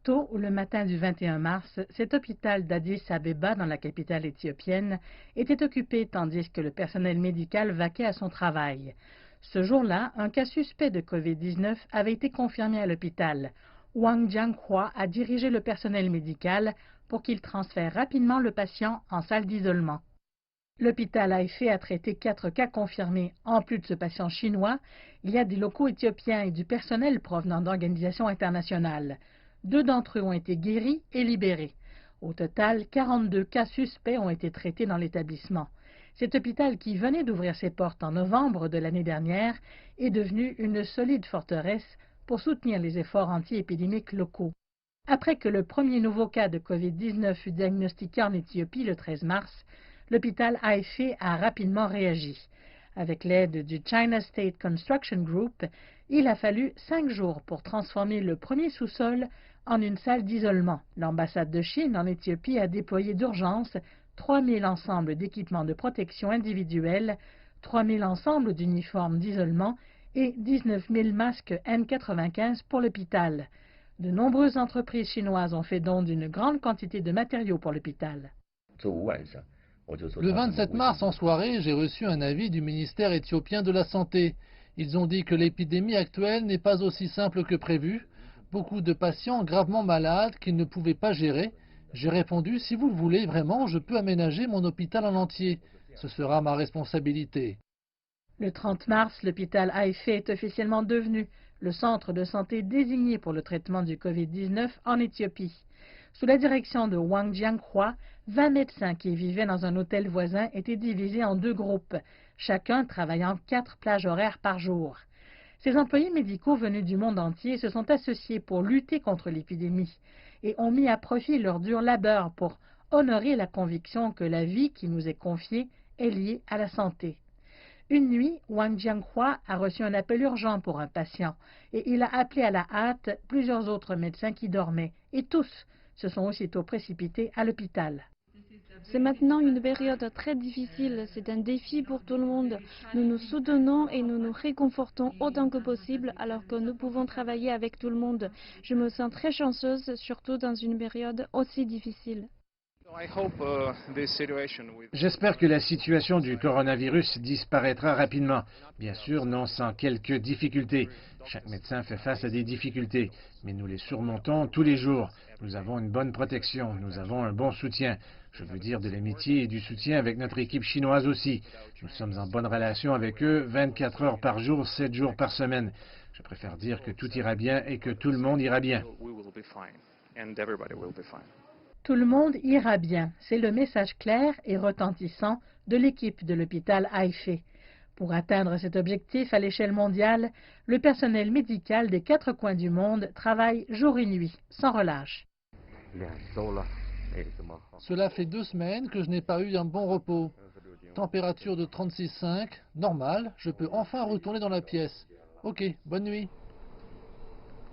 Tôt le matin du 21 mars, cet hôpital d'Addis Abeba, dans la capitale éthiopienne, était occupé tandis que le personnel médical vaquait à son travail. Ce jour-là, un cas suspect de COVID-19 avait été confirmé à l'hôpital. Wang Jianhua a dirigé le personnel médical pour qu'il transfère rapidement le patient en salle d'isolement. L'hôpital Haïfé a traité 4 cas confirmés. En plus de ce patient chinois, il y a des locaux éthiopiens et du personnel provenant d'organisations internationales. 2 d'entre eux ont été guéris et libérés. Au total, 42 cas suspects ont été traités dans l'établissement. Cet hôpital, qui venait d'ouvrir ses portes en novembre de l'année dernière, est devenu une solide forteresse pour soutenir les efforts anti-épidémiques locaux. Après que le premier nouveau cas de COVID-19 fut diagnostiqué en Éthiopie le 13 mars, l'hôpital Haïfé a rapidement réagi. Avec l'aide du China State Construction Group, il a fallu 5 jours pour transformer le premier sous-sol en une salle d'isolement. L'ambassade de Chine en Éthiopie a déployé d'urgence 3000 ensembles d'équipements de protection individuelle, 3000 ensembles d'uniformes d'isolement et 19 000 masques N95 pour l'hôpital. De nombreuses entreprises chinoises ont fait don d'une grande quantité de matériaux pour l'hôpital. Le 27 mars en soirée, j'ai reçu un avis du ministère éthiopien de la Santé. Ils ont dit que l'épidémie actuelle n'est pas aussi simple que prévu. Beaucoup de patients gravement malades qu'ils ne pouvaient pas gérer. J'ai répondu, si vous le voulez vraiment, je peux aménager mon hôpital en entier. Ce sera ma responsabilité. Le 30 mars, l'hôpital Haïfé est officiellement devenu le centre de santé désigné pour le traitement du COVID-19 en Éthiopie. Sous la direction de Wang Jianhua, 20 médecins qui vivaient dans un hôtel voisin étaient divisés en 2 groupes, chacun travaillant 4 plages horaires par jour. Ces employés médicaux venus du monde entier se sont associés pour lutter contre l'épidémie et ont mis à profit leur dur labeur pour honorer la conviction que la vie qui nous est confiée est liée à la santé. Une nuit, Wang Jianhua a reçu un appel urgent pour un patient et il a appelé à la hâte plusieurs autres médecins qui dormaient et tous se sont aussitôt précipités à l'hôpital. C'est maintenant une période très difficile, c'est un défi pour tout le monde. Nous nous soutenons et nous nous réconfortons autant que possible alors que nous pouvons travailler avec tout le monde. Je me sens très chanceuse, surtout dans une période aussi difficile. J'espère que la situation du coronavirus disparaîtra rapidement. Bien sûr, non sans quelques difficultés. Chaque médecin fait face à des difficultés, mais nous les surmontons tous les jours. Nous avons une bonne protection, nous avons un bon soutien. Je veux dire de l'amitié et du soutien avec notre équipe chinoise aussi. Nous sommes en bonne relation avec eux 24 heures par jour, 7 jours par semaine. Je préfère dire que tout ira bien et que tout le monde ira bien. Tout le monde ira bien, c'est le message clair et retentissant de l'équipe de l'hôpital Haïfé. Pour atteindre cet objectif à l'échelle mondiale, le personnel médical des 4 coins du monde travaille jour et nuit, sans relâche. Cela fait 2 semaines que je n'ai pas eu un bon repos. Température de 36,5, normal, je peux enfin retourner dans la pièce. Ok, bonne nuit.